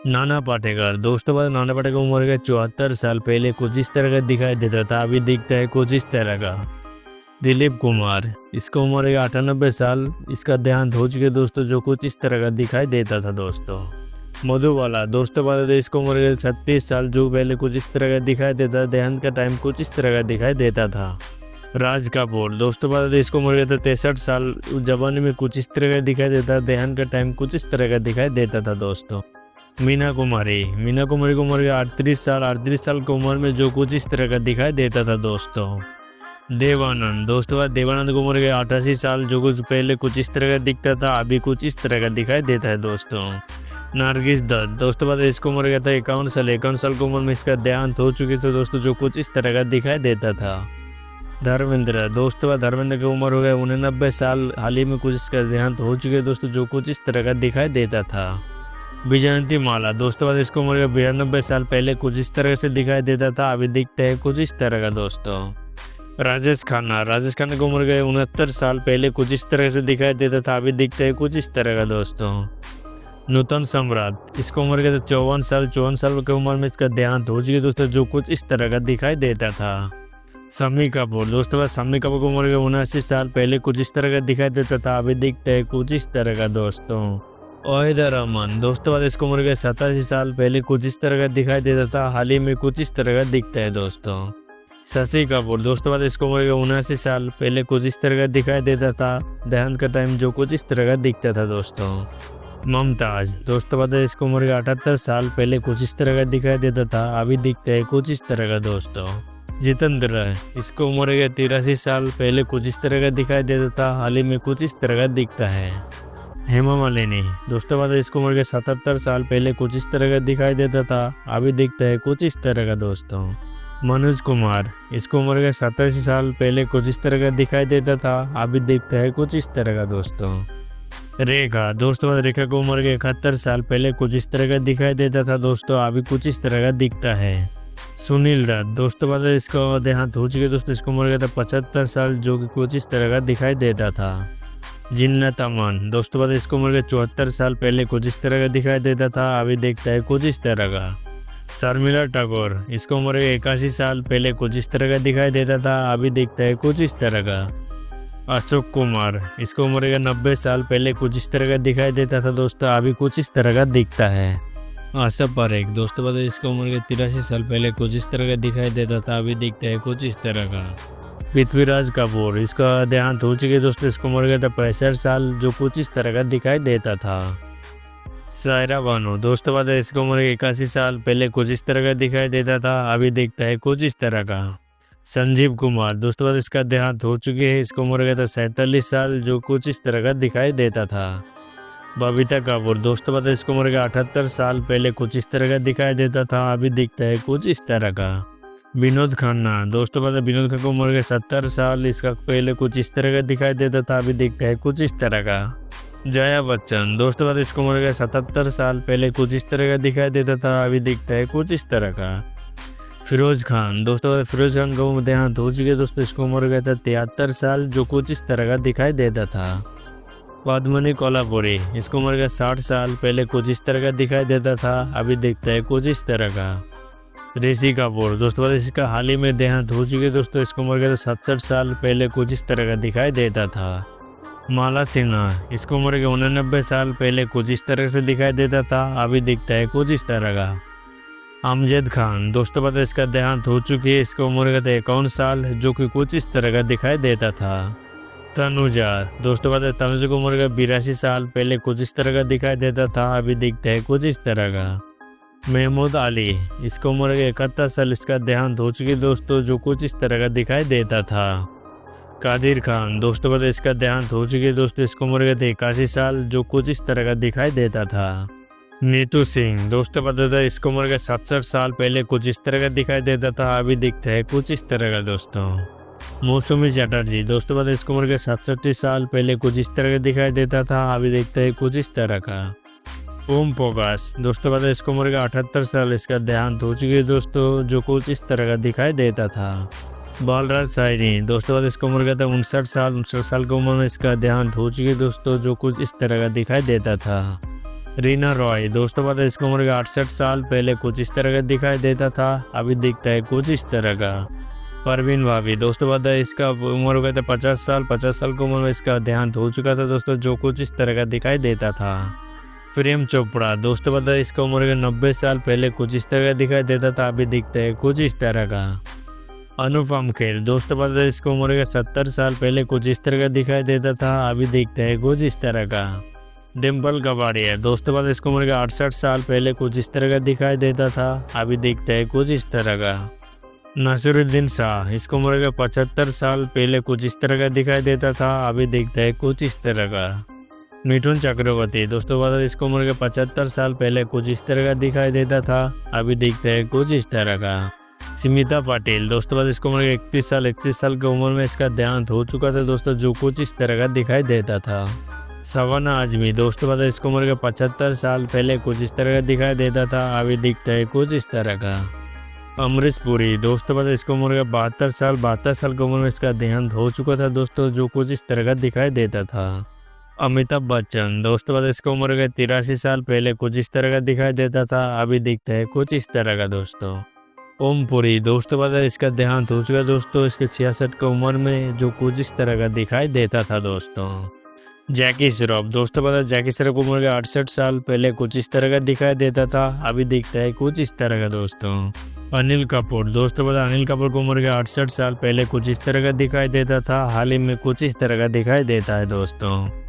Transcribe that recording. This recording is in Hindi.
नाना पाटेकर दोस्तों बाद नाना पाटेकर उम्र के 74 साल पहले कुछ इस तरह का दिखाई देता था, अभी दिखता है कुछ इस तरह का। दिलीप कुमार, इसका उम्र है 98 साल, इसका देहांत हो चुके दोस्तों, जो कुछ इस तरह का दिखाई देता था दोस्तों। मधुबाला दोस्तों बाद इसको उम्र के 36 साल, जो पहले कुछ इस तरह का दिखाई देता था, देहांत का टाइम कुछ इस तरह का दिखाई देता था। राज कपूर दोस्तों बाद इसको उम्र के 63 साल, जवानी में कुछ इस तरह का दिखाई देता, देहांत का टाइम कुछ इस तरह का दिखाई देता था दोस्तों। मीना कुमारी की उम्र के 38 साल की उम्र में जो कुछ इस तरह का दिखाई देता था दोस्तों। देवानंद दोस्तों बाद देवानंद की उम्र के 88 साल, जो कुछ पहले कुछ इस तरह का दिखता था, अभी कुछ इस तरह का दिखाई देता है दोस्तों। नरगिस दत्त दोस्तों बाद इसको उम्र का था 51 साल की उम्र में इसका देहांत हो चुकी थी दोस्तों, जो कुछ इस तरह का दिखाई देता था। धर्मेंद्र दोस्तों बाद धर्मेंद्र की उम्र हो गया 89 साल, हाल ही में कुछ इसका देहांत हो चुके दोस्तों, जो कुछ इस तरह का दिखाई देता था। विजयंती माला दोस्तों बाद इसको उम्र का 92 साल, पहले कुछ इस तरह से दिखाई देता था, अभी दिखता है कुछ इस तरह का दोस्तों। राजेश खन्ना की उम्र के 69 साल, पहले कुछ इस तरह से दिखाई देता था, अभी दिखता है कुछ इस तरह का दोस्तों। नूतन सम्राट, इसको उम्र के 54 साल की उम्र में इसका देहांत हो चुकी दोस्तों, जो कुछ इस तरह का दिखाई देता था। शम्मी कपूर दोस्तों बाद शम्मी कपूर की उम्र के 79 साल, पहले कुछ इस तरह का दिखाई देता था, अभी दिखता है कुछ इस तरह का दोस्तों। ओहिदा रहमान दोस्तों बाद इसको उम्र के 87 साल, पहले कुछ इस तरह का दिखाई देता था, हाल ही में कुछ इस तरह का दिखता है दोस्तों। शशि कपूर दोस्तों बाद इसको उम्र के 79 साल, पहले कुछ इस तरह का दिखाई देता था, देहांत का टाइम जो कुछ इस तरह का दिखता था दोस्तों। मुमताज दोस्तों बाद इसको उम्र के 78 साल, पहले कुछ इस तरह का दिखाई देता था, अभी दिखता है कुछ इस तरह का दोस्तों। जितेंद्र, इसको उम्र के 83 साल, पहले कुछ इस तरह का दिखाई देता था, हाल ही में कुछ इस तरह का दिखता है। हेमा मालिनी दोस्तों बाद इसको उम्र के 77 साल, पहले कुछ इस तरह का दिखाई देता था, अभी दिखता है कुछ इस तरह का दोस्तों। मनोज कुमार, इसको उम्र के 87 साल, पहले कुछ इस तरह का दिखाई देता था, अभी दिखता है कुछ इस तरह का दोस्तों। रेखा दोस्तों बाद रेखा की उम्र के 71 साल, पहले कुछ इस तरह का दिखाई देता था दोस्तों, अभी कुछ इस तरह का दिखता है। सुनील दत्त दोस्तों बाद इसका देहांत हो चुके दोस्तों, इसको उम्र का था 75 साल, जो कि कुछ इस तरह का दिखाई देता था। जिन्नत अमन दोस्तों बाद इसको उम्र के 74 साल, पहले कुछ इस तरह का दिखाई देता था, अभी देखता है कुछ इस तरह का। शर्मिला ठाकुर, इसको उम्र के 81 साल, पहले कुछ इस तरह का दिखाई देता था, अभी दिखता है कुछ इस तरह का। अशोक कुमार, इसको उम्र के 90 साल, पहले कुछ इस तरह का दिखाई देता था दोस्तों, अभी कुछ इस तरह का दिखता है। आशा परेख दोस्तों बाद इसको उम्र के 83 साल, पहले कुछ इस तरह का दिखाई देता था, अभी दिखता है कुछ इस तरह का। पृथ्वीराज कपूर, इसका देहांत हो चुके दोस्तों, इसको उम्र का था 65 साल, जो कुछ इस तरह का दिखाई देता था। सायरा बानो दोस्तों बाद इसको उम्र के 81 साल, पहले कुछ इस तरह का दिखाई देता था, अभी दिखता है कुछ इस तरह का। संजीव कुमार दोस्तों बाद इसका देहांत हो चुके हैं, इसको उम्र का था 47 साल, जो कुछ इस तरह का दिखाई देता था। बबीता कपूर दोस्तों बाद इसको उम्र का 78 साल, पहले कुछ इस तरह का दिखाई देता था, अभी दिखता है कुछ इस तरह का। विनोद खन्ना दोस्तों बाद विनोद खन्ना की उम्र के 70 साल, इसका पहले कुछ इस तरह का दिखाई देता था, अभी दिखता है कुछ इस तरह का। जया बच्चन दोस्तों बाद इसको उम्र के 77 साल, पहले कुछ इस तरह का दिखाई देता था, अभी दिखता है कुछ इस तरह का। फिरोज खान दोस्तों बाद फिरोज खान का देहांत हो चुके दोस्तों, इसको उम्र का था 73 साल, जो कुछ इस तरह का दिखाई देता था। पद्मनी कोल्हापुरी, इसको उम्र का 60 साल, पहले कुछ इस तरह का दिखाई देता था, अभी दिखता है कुछ इस तरह का। ऋषि कपूर दोस्तों बाद इसका हाल ही में देहांत हो चुके दोस्तों, इसको उम्र का 67 साल, पहले कुछ इस तरह का दिखाई देता था। माला सिन्हा, इसको उम्र के 89 साल, पहले कुछ इस तरह से दिखाई देता था, अभी दिखता है कुछ इस तरह का। अमजद खान दोस्तों बाद इसका देहांत हो चुकी है, इसका उम्र का था 51 साल, जो कि कुछ इस तरह का दिखाई देता था। तनुजा दोस्तों बाद तनुजा की उम्र का 82 साल, पहले कुछ इस तरह का दिखाई देता था, अभी दिखता है कुछ इस तरह का। महमूद अली, इसका उम्र के 71 साल, इसका देहांत हो चुकी दोस्तों, जो कुछ इस तरह का दिखाई देता था। कादिर खान दोस्तों बाद इसका देहांत हो चुकी दोस्तों, इसका उम्र का था 81 साल, जो कुछ इस तरह का दिखाई देता था। नीतू सिंह दोस्तों बाद इसका उम्र का 67 साल, पहले कुछ इस तरह का दिखाई देता था, अभी दिखता है कुछ इस तरह का दोस्तों। मौसमी चटर्जी दोस्तों बाद इसका उम्र का 67 साल, पहले कुछ इस तरह का दिखाई देता था, अभी दिखता है कुछ इस तरह का। ओम प्रकाश दोस्तों बाद इसको उम्र का 78 साल, इसका देहांत हो चुकी है दोस्तों, जो कुछ इस तरह का दिखाई देता था। बालराज साइनी दोस्तों बाद इसका उम्र का था 59 साल की उम्र में इसका देहांत हो चुकी है दोस्तों, जो कुछ इस तरह का दिखाई देता था। रीना रॉय, दोस्तों पता है इसकी उम्र का 68 साल, पहले कुछ इस तरह का दिखाई देता था, अभी दिखता है कुछ इस तरह का। परवीन भाभी, दोस्तों पता है इसका उम्र हो गया था 50 साल, 50 साल की उम्र में इसका देहांत हो चुका था दोस्तों, जो कुछ इस तरह का दिखाई देता था। प्रेम चोपड़ा, दोस्तों पता है इसका उम्र का 90 साल, पहले कुछ इस तरह का दिखाई देता था, अभी दिखता है कुछ इस तरह का। अनुपम खेर, दोस्तों पता है इसका उम्र का 70 साल, पहले कुछ इस तरह का दिखाई देता था, अभी दिखता है कुछ इस तरह का। डिम्पल कपाड़िया, दोस्तों पता है इसकी उम्र का 68 साल, पहले कुछ इस तरह का दिखाई देता था, अभी दिखता है कुछ इस तरह का। नसीरुद्दीन शाह, इसकी उम्र का 75 साल, पहले कुछ इस तरह का दिखाई देता था, अभी दिखता है कुछ इस तरह का। मिथुन चक्रवर्ती, दोस्तों पता है इसकी उम्र का 75 साल, पहले कुछ इस तरह का दिखाई देता था, अभी दिखता है कुछ इस तरह का। स्मिता पाटिल, दोस्तों पता है इसकी उम्र का 31 साल, 31 साल की उम्र में इसका देहांत हो चुका था दोस्तों, जो कुछ इस तरह का दिखाई देता था। शबाना आजमी, दोस्तों पता है इसकी उम्र का 75 साल, पहले कुछ इस तरह का दिखाई देता था, अभी दिखता है कुछ इस तरह का। अमरीश पुरी, दोस्तों पता है इसकी उम्र का 72 साल, 72 साल की उम्र में इसका देहांत हो चुका था दोस्तों, जो कुछ इस तरह का दिखाई देता था। अमिताभ बच्चन, दोस्तों पता है इसकी उम्र का 83 साल, पहले कुछ इस तरह का दिखाई देता था, अभी दिखता है कुछ इस तरह का दोस्तों। ओम पुरी, दोस्तों पता है इसका देहांत हो चुका दोस्तों, इसके 66 की उम्र में, जो कुछ इस तरह का दिखाई देता था दोस्तों। जैकी श्रॉफ, दोस्तों पता है जैकी श्रॉफ की उम्र का 68 साल, पहले कुछ इस तरह का दिखाई देता था, अभी दिखता है कुछ इस तरह का दोस्तों। अनिल कपूर, दोस्तों पता है अनिल कपूर की उम्र का 68 साल, पहले कुछ इस तरह का दिखाई देता था, हाल ही में कुछ इस तरह का दिखाई देता है दोस्तों।